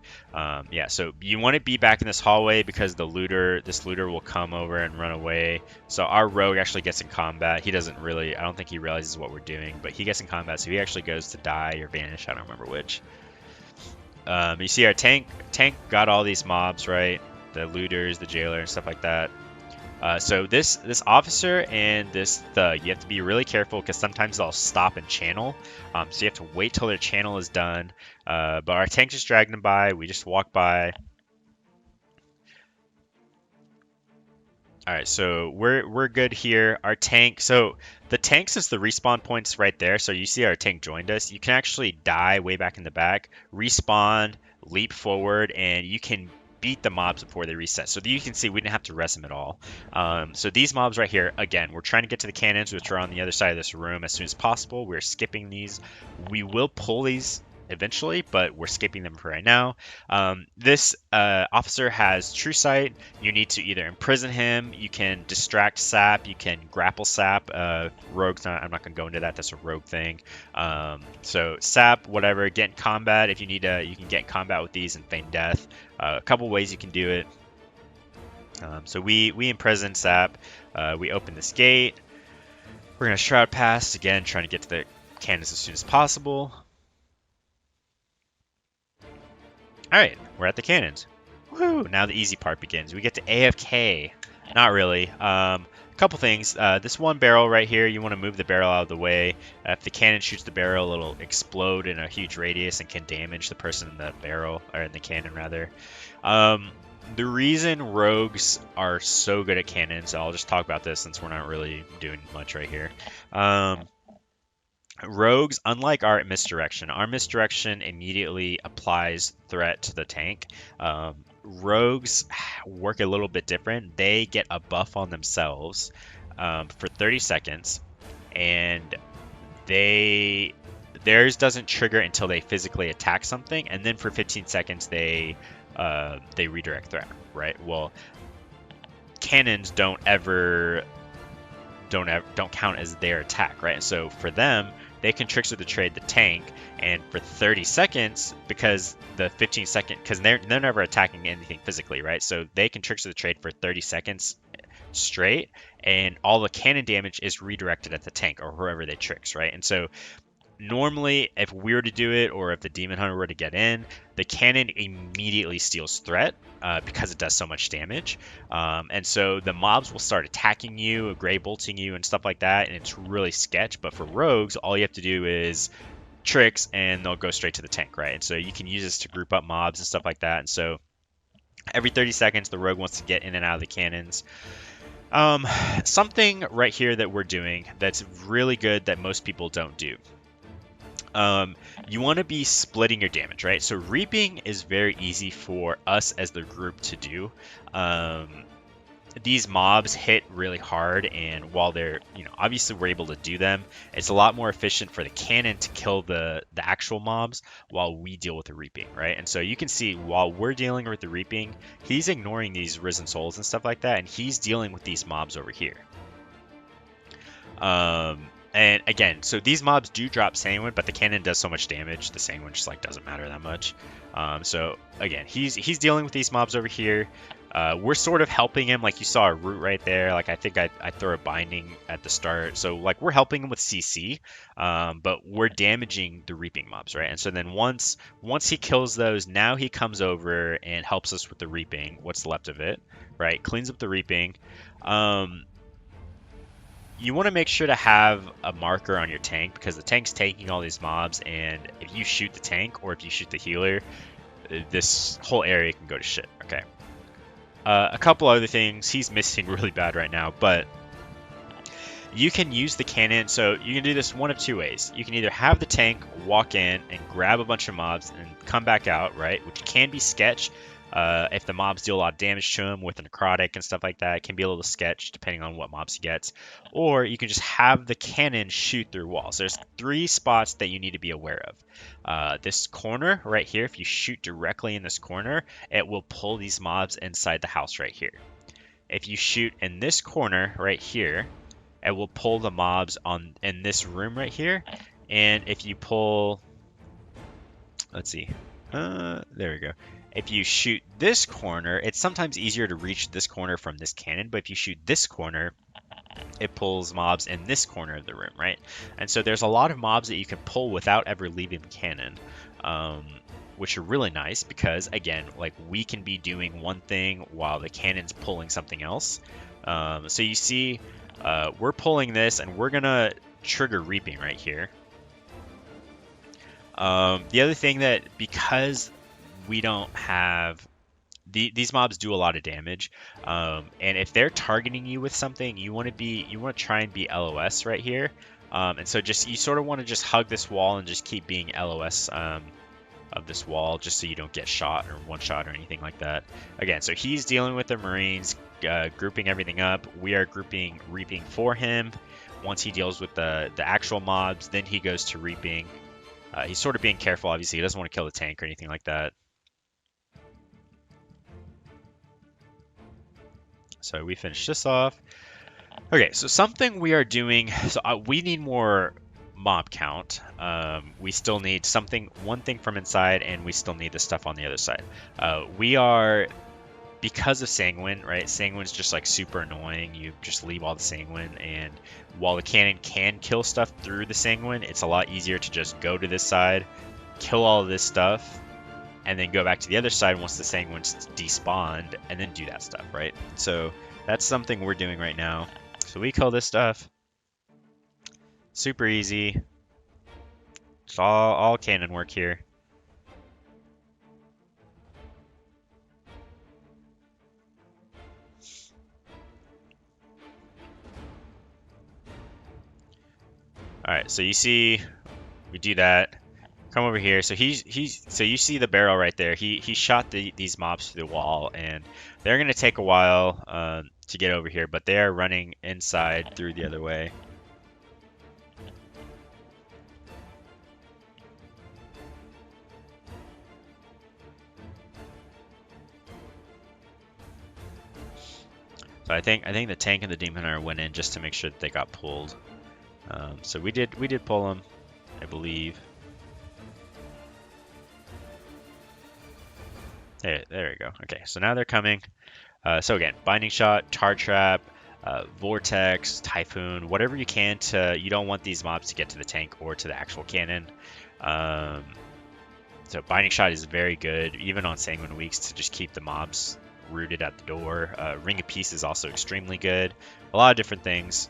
yeah. So you want to be back in this hallway because this looter will come over and run away. So our rogue actually gets in combat. He doesn't really. I don't think he realizes what we're doing, but he gets in combat. So he actually goes to die or vanish. I don't remember which. You see our tank got all these mobs, right? The looters, the jailer, and stuff like that. So this officer and this thug, you have to be really careful because sometimes they'll stop and channel. So you have to wait till their channel is done. But our tank just dragged them by. We just walked by. All right, so we're good here. Our tank, so the tanks is the respawn points right there. So you see our tank joined us. You can actually die way back in the back, respawn, leap forward, and you can beat the mobs before they reset. So you can see we didn't have to rest them at all. So these mobs right here, again, we're trying to get to the cannons, which are on the other side of this room as soon as possible. We're skipping these. We will pull these eventually, but we're skipping them for right now. This officer has true sight. You need to either imprison him, you can distract sap, you can grapple sap. Rogue's not, I'm not going to go into that, that's a rogue thing. So sap, whatever, get in combat. If you need to, you can get in combat with these and feign death. A couple ways you can do it. So we imprison sap. We open this gate. We're going to shroud past, again, trying to get to the cannons as soon as possible. Alright, we're at the cannons. Woo! Now the easy part begins. We get to AFK. Not really. A couple things. This one barrel right here, you want to move the barrel out of the way. If the cannon shoots the barrel, it'll explode in a huge radius and can damage the person in the barrel, or in the cannon rather. The reason rogues are so good at cannons, I'll just talk about this since we're not really doing much right here. Rogues, unlike our misdirection immediately applies threat to the tank. Rogues work a little bit different. They get a buff on themselves for 30 seconds, and theirs doesn't trigger until they physically attack something, and then for 15 seconds they redirect threat. Right? Well, cannons don't count as their attack, right? So for them, they can trickster the trade the tank, and for 30 seconds, because the 15 second, because they're never attacking anything physically, right? So they can trickster the trade for 30 seconds straight, and all the cannon damage is redirected at the tank or whoever they tricks, right? And so normally, if we were to do it, or if the Demon Hunter were to get in, the cannon immediately steals threat because it does so much damage. And so the mobs will start attacking you, gray bolting you, and stuff like that, and it's really sketch. But for rogues, all you have to do is tricks, and they'll go straight to the tank, right? And so you can use this to group up mobs and stuff like that. And so every 30 seconds, the rogue wants to get in and out of the cannons. Something right here that we're doing that's really good that most people don't do. You want to be splitting your damage, right? So reaping is very easy for us as the group to do. These mobs hit really hard, and while they're, obviously we're able to do them, it's a lot more efficient for the cannon to kill the actual mobs while we deal with the reaping, right? And so you can see while we're dealing with the reaping, he's ignoring these risen souls and stuff like that, and he's dealing with these mobs over here. And again, so these mobs do drop Sanguine, but the cannon does so much damage, the Sanguine just doesn't matter that much. So again, he's dealing with these mobs over here. We're sort of helping him, like you saw a root right there. Like I think I throw a binding at the start, so like we're helping him with CC, but we're damaging the reaping mobs, right? And so then once he kills those, now he comes over and helps us with the reaping. What's left of it, right? Cleans up the reaping. You want to make sure to have a marker on your tank, because the tank's taking all these mobs, and if you shoot the tank or if you shoot the healer, this whole area can go to shit. Okay. A couple other things. He's missing really bad right now, but you can use the cannon. So you can do this one of two ways. You can either have the tank walk in and grab a bunch of mobs and come back out, right? Which can be sketch. If the mobs deal a lot of damage to him with a necrotic and stuff like that, it can be a little sketch depending on what mobs he gets. Or you can just have the cannon shoot through walls. There's 3 spots that you need to be aware of. This corner right here, if you shoot directly in this corner, it will pull these mobs inside the house right here. If you shoot in this corner right here, it will pull the mobs in this room right here. And if you pull, let's see, there we go. If you shoot this corner, it's sometimes easier to reach this corner from this cannon, but if you shoot this corner, it pulls mobs in this corner of the room, right? And so there's a lot of mobs that you can pull without ever leaving the cannon. which are really nice because, again, like we can be doing one thing while the cannon's pulling something else. So you see, we're pulling this and we're gonna trigger reaping right here. The other thing that, because we don't have these mobs do a lot of damage, and if they're targeting you with something, you want to try and be LOS right here, and so just you sort of want to just hug this wall and just keep being LOS of this wall, just so you don't get shot or one shot or anything like that. Again, so he's dealing with the Marines, grouping everything up. We are grouping reaping for him. Once he deals with the actual mobs, then he goes to reaping. He's sort of being careful, obviously. He doesn't want to kill the tank or anything like that. So we finished this off. Okay, so something we are doing, so we need more mob count. We still need one thing from inside, and we still need the stuff on the other side. We are, because of Sanguine, right? Sanguine's just like super annoying. You just leave all the Sanguine, and while the cannon can kill stuff through the Sanguine, it's a lot easier to just go to this side, kill all of this stuff, and then go back to the other side once the Sanguine's despawned, and then do that stuff, right? So that's something we're doing right now. So we kill this stuff. Super easy. It's all cannon work here. Alright, so you see, we do that. Come over here. So so you see the barrel right there. He shot these mobs through the wall, and they're gonna take a while to get over here, but they are running inside through the other way. So I think the tank and the Demon Hunter went in just to make sure that they got pulled. So we did pull them, I believe. There we go. Okay, so now they're coming. So again, Binding Shot, Tar Trap, Vortex, Typhoon, whatever you can to, you don't want these mobs to get to the tank or to the actual cannon. So Binding Shot is very good, even on Sanguine weeks, to just keep the mobs rooted at the door. Ring of Peace is also extremely good. A lot of different things.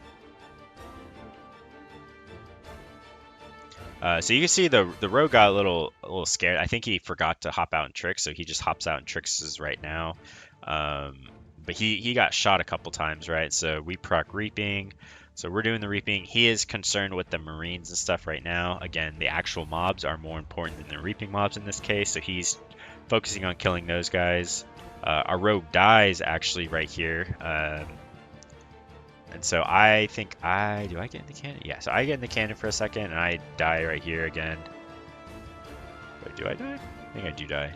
So you can see the rogue got a little scared. I think he forgot to hop out and trick, so he just hops out and tricks us right now. But he got shot a couple times, right? So we proc reaping. So we're doing the reaping. He is concerned with the Marines and stuff right now. Again, the actual mobs are more important than the reaping mobs in this case, so he's focusing on killing those guys. Our rogue dies actually right here. And so I think do I get in the cannon? Yeah, so I get in the cannon for a second, and I die right here again. Wait, do I die? I think I do die.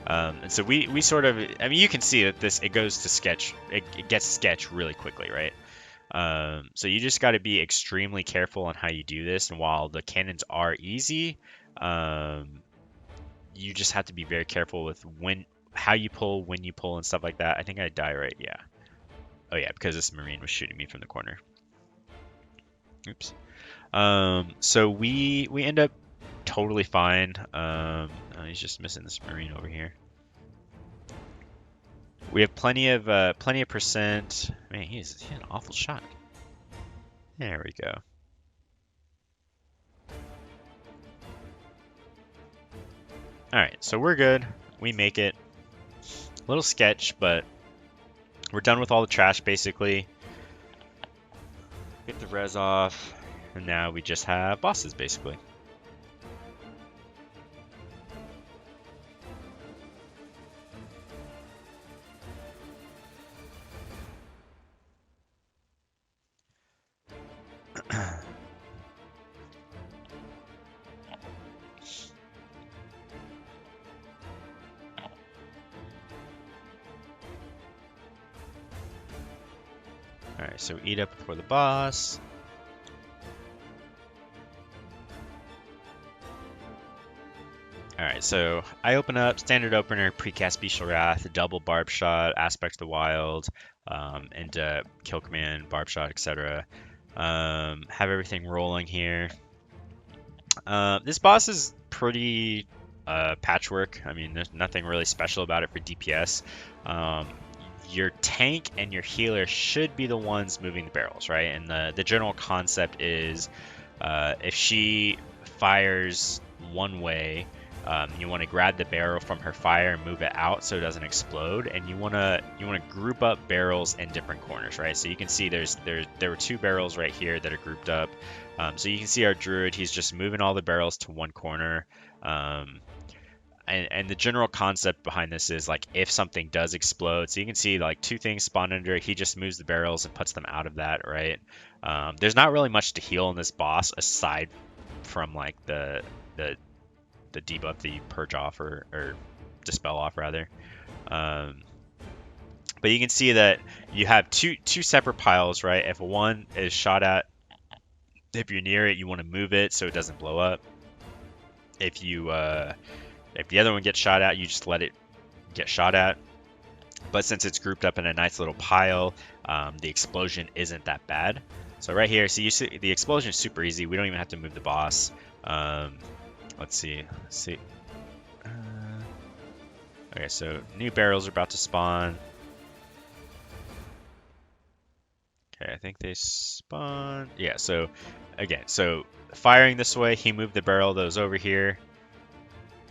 And so we sort of, I mean, you can see that it goes to sketch, it gets sketch really quickly, right? So you just got to be extremely careful on how you do this, and while the cannons are easy, you just have to be very careful with how you pull, when you pull, and stuff like that. I think I die right, yeah. Oh yeah, because this Marine was shooting me from the corner. Oops. So we end up totally fine. Oh, he's just missing this Marine over here. We have plenty of percent. Man, he's an awful shot. There we go. All right, so we're good. We make it. A little sketch, but we're done with all the trash, basically. Get the res off, and now we just have bosses, basically. Alright, so eat up before the boss. Alright, so I open up, standard opener, precast Bestial Wrath, double barb shot, aspect of the wild, and kill command, barb shot, etc. Have everything rolling here. This boss is pretty patchwork. I mean, there's nothing really special about it for DPS. Your tank and your healer should be the ones moving the barrels, right? And the general concept is if she fires one way, you want to grab the barrel from her fire and move it out so it doesn't explode, and you want to group up barrels in different corners, right? So you can see there were 2 barrels right here that are grouped up. So you can see our druid, he's just moving all the barrels to one corner. And the general concept behind this is like if something does explode, so you can see like 2 things spawn under it, he just moves the barrels and puts them out of that, right? There's not really much to heal in this boss aside from like the debuff that you purge off or dispel off rather. But you can see that you have two separate piles, right? If one is shot at, if you're near it, you want to move it so it doesn't blow up. If the other one gets shot at, you just let it get shot at. But since it's grouped up in a nice little pile, the explosion isn't that bad. So right here, so you see the explosion is super easy. We don't even have to move the boss. Let's see. Okay, so new barrels are about to spawn. Okay, I think they spawn. Yeah, so again, so firing this way, he moved the barrel that was over here.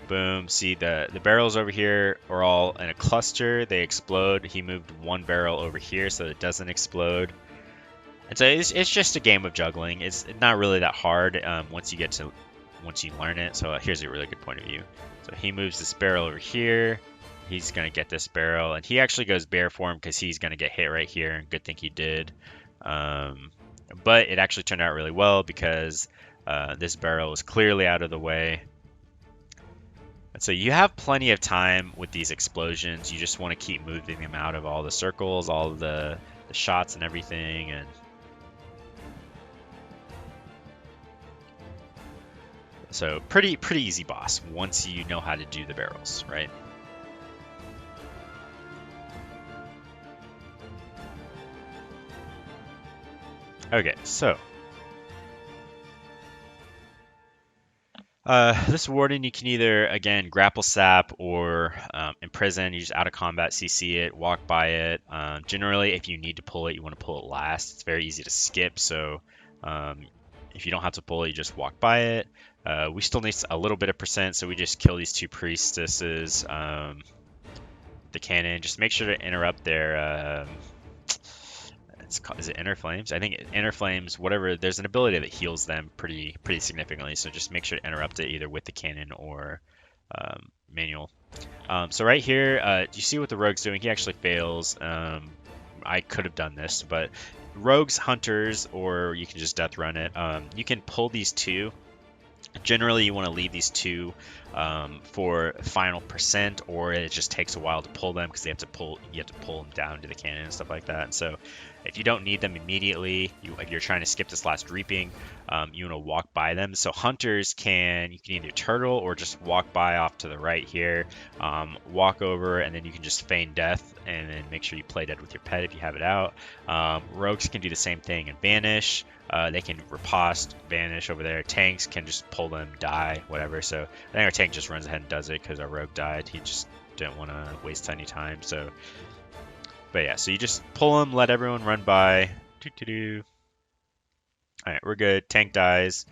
Boom. See, the barrels over here are all in a cluster. They explode. He moved one barrel over here so it doesn't explode. And so it's just a game of juggling. It's not really that hard once you learn it. So here's a really good point of view. So he moves this barrel over here. He's going to get this barrel. And he actually goes bear form because he's going to get hit right here. And good thing he did. But it actually turned out really well because this barrel was clearly out of the way. And so you have plenty of time with these explosions. You just want to keep moving them out of all the circles, all of the shots and everything. And so pretty easy boss once you know how to do the barrels, right? Okay, so this warden, you can either, again, grapple sap or imprison. You just out of combat CC it, walk by it. Generally, if you need to pull it, you want to pull it last. It's very easy to skip, so if you don't have to pull it, you just walk by it. We still need a little bit of percent, so we just kill these 2 priestesses. The cannon, just make sure to interrupt their... is it Inner Flames? I think Inner Flames, whatever, there's an ability that heals them pretty significantly, so just make sure to interrupt it either with the cannon or manual. So right here, do you see what the rogue's doing? He actually fails. I could have done this, but rogues, hunters, or you can just death run it. You can pull these 2. Generally, you want to leave these 2 for final percent, or it just takes a while to pull them because you have to pull them down to the cannon and stuff like that. And so, if you don't need them immediately, if you're trying to skip this last reaping, you want to walk by them. So hunters you can either turtle or just walk by off to the right here, walk over, and then you can just feign death and then make sure you play dead with your pet if you have it out. Rogues can do the same thing and vanish. They can riposte, vanish over there. Tanks can just pull them, die, whatever. So I think our tank just runs ahead and does it because our rogue died. He just didn't want to waste any time. So, but yeah, so you just pull them, let everyone run by. All right, we're good. Tank dies.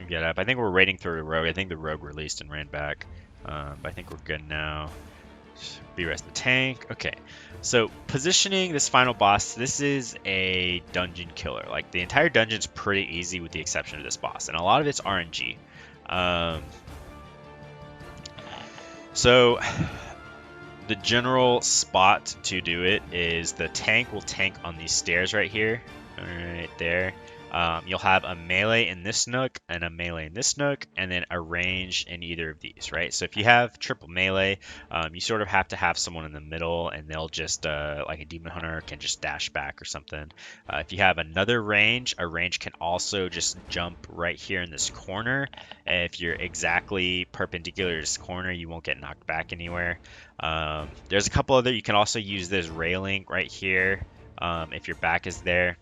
Get up. I think we're raiding through the rogue. I think the rogue released and ran back. But I think we're good now. Rest the tank. Okay, so positioning this final boss, this is a dungeon killer. Like the entire dungeon's pretty easy with the exception of this boss, and a lot of it's RNG. So the general spot to do it is the tank will tank on these stairs right here, right there. You'll have a melee in this nook and a melee in this nook, and then a range in either of these, right? So if you have triple melee, you sort of have to have someone in the middle, and they'll just, like a demon hunter, can just dash back or something. If you have another range, a range can also just jump right here in this corner. If you're exactly perpendicular to this corner, you won't get knocked back anywhere. There's a couple other, you can also use this railing right here if your back is there.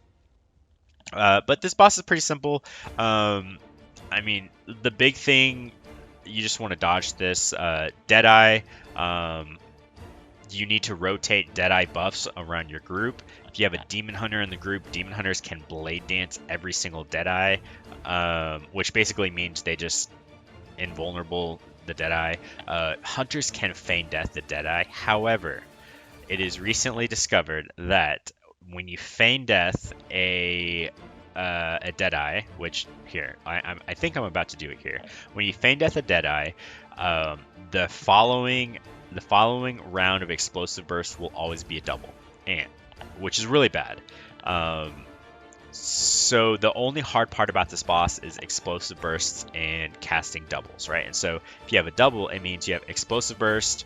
But this boss is pretty simple. I mean, the big thing, you just want to dodge this Deadeye. You need to rotate Deadeye buffs around your group. If you have a Demon Hunter in the group, Demon Hunters can Blade Dance every single Deadeye, which basically means they just invulnerable the Deadeye. Hunters can feign death the Deadeye. However, it is recently discovered that when you feign death a Deadeye, which here I think I'm about to do it here. When you feign death a Deadeye, the following round of explosive burst will always be a double, and which is really bad. So the only hard part about this boss is explosive bursts and casting doubles, right? And so if you have a double, it means you have explosive burst,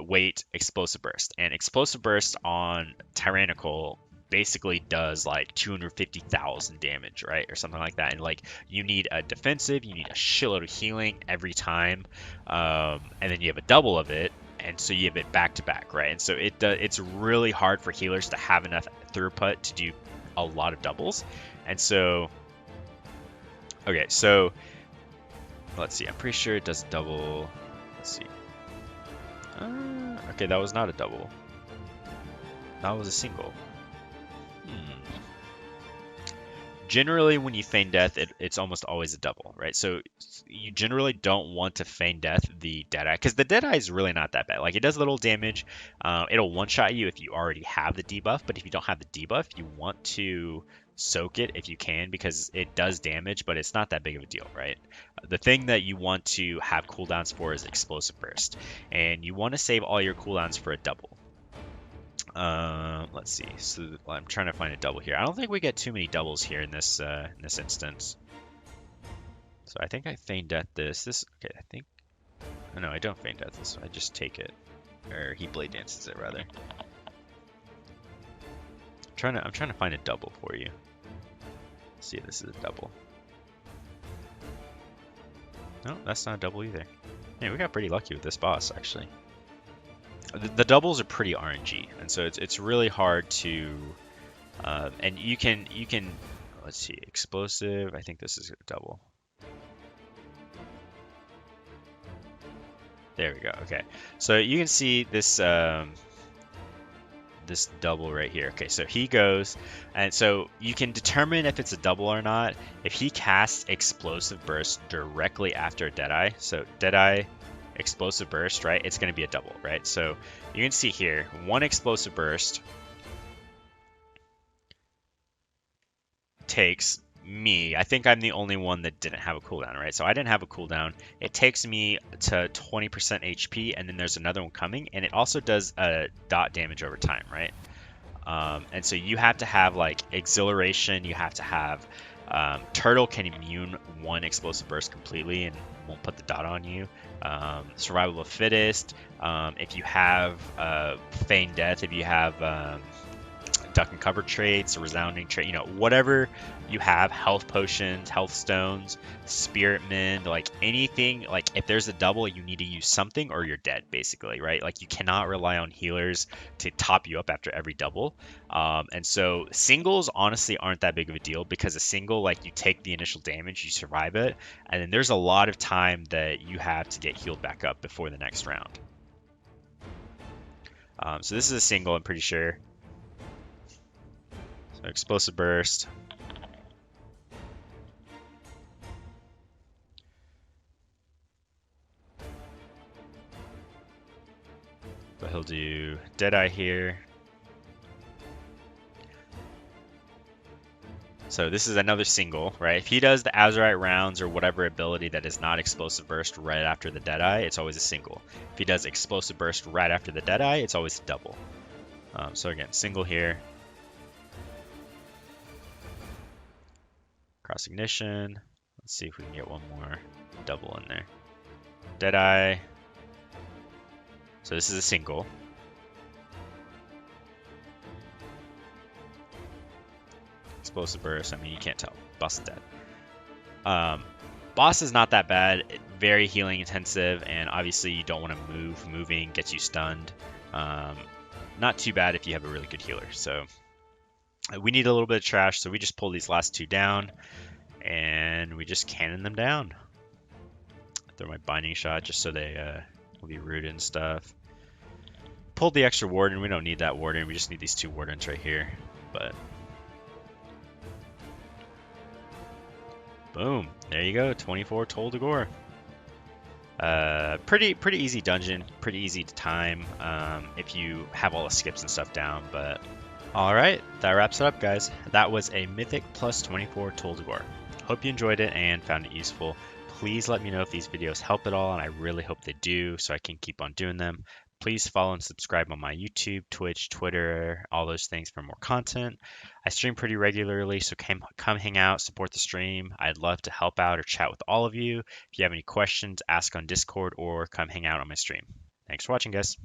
wait, explosive burst, and explosive burst on Tyrannical basically does like 250,000 damage, right, or something like that. And like you need a defensive, you need a shitload of healing every time, and then you have a double of it, and so you have it back to back, right? And so it's really hard for healers to have enough throughput to do a lot of doubles. And so okay, so let's see, I'm pretty sure it does double. Let's see. Okay, that was not a double. That was a single. Generally, when you feign death, it's almost always a double, right? So you generally don't want to feign death the Deadeye, because the Deadeye is really not that bad. Like, it does little damage. It'll one-shot you if you already have the debuff, but if you don't have the debuff, you want to soak it if you can, because it does damage, but it's not that big of a deal, right? The thing that you want to have cooldowns for is Explosive Burst, and you want to save all your cooldowns for a double. Let's see. So I'm trying to find a double here. I don't think we get too many doubles here in this instance. So I think I feign death this. Okay, I think. Oh, no, I don't feign death this. I just take it, or he blade dances it rather. I'm trying to find a double for you. Let's see if this is a double. No, that's not a double either. Yeah, we got pretty lucky with this boss actually. The doubles are pretty RNG, and so it's really hard to, and you can let's see, explosive. I think this is a double. There we go. Okay, so you can see this this double right here. Okay, so he goes, and so you can determine if it's a double or not if he casts explosive burst directly after Deadeye. So Deadeye, explosive burst, right? It's going to be a double, right? So you can see here, one explosive burst takes me, I think I'm the only one that didn't have a cooldown, right? So I didn't have a cooldown. It takes me to 20% HP, and then there's another one coming, and it also does a dot damage over time, right? And so you have to have like exhilaration, you have to have Turtle can immune one explosive burst completely and won't put the dot on you. Survival of fittest. If you have feign death, if you have duck and cover traits, resounding trait, whatever you have, health potions, health stones, spirit mend, like anything, like if there's a double, you need to use something or you're dead basically, right? Like you cannot rely on healers to top you up after every double. And so singles honestly aren't that big of a deal, because a single, like you take the initial damage, you survive it, and then there's a lot of time that you have to get healed back up before the next round. So this is a single, I'm pretty sure. So explosive burst. But he'll do Deadeye here. So this is another single, right? If he does the Azurite rounds or whatever ability that is not explosive burst right after the Deadeye, it's always a single. If he does explosive burst right after the Deadeye, it's always a double. So again, single here. Cross ignition. Let's see if we can get one more double in there. Deadeye. So this is a single. Explosive burst. I mean, you can't tell. Boss is dead. Boss is not that bad. Very healing intensive, and obviously you don't want to move. Moving gets you stunned. Not too bad if you have a really good healer. So We need a little bit of trash, so we just pull these last 2 down, and we just cannon them down. Throw my binding shot just so they will be rooted and stuff. Pulled the extra warden. We don't need that warden. We just need these 2 wardens right here. But boom, there you go. 24 Tol'Dagor. Pretty easy dungeon. Pretty easy to time if you have all the skips and stuff down. But all right, that wraps it up, guys. That was a Mythic plus 24 Tol'Dagor. Hope you enjoyed it and found it useful. Please let me know if these videos help at all, and I really hope they do so I can keep on doing them. Please follow and subscribe on my YouTube, Twitch, Twitter, all those things for more content. I stream pretty regularly, so come hang out, support the stream. I'd love to help out or chat with all of you. If you have any questions, ask on Discord or come hang out on my stream. Thanks for watching, guys.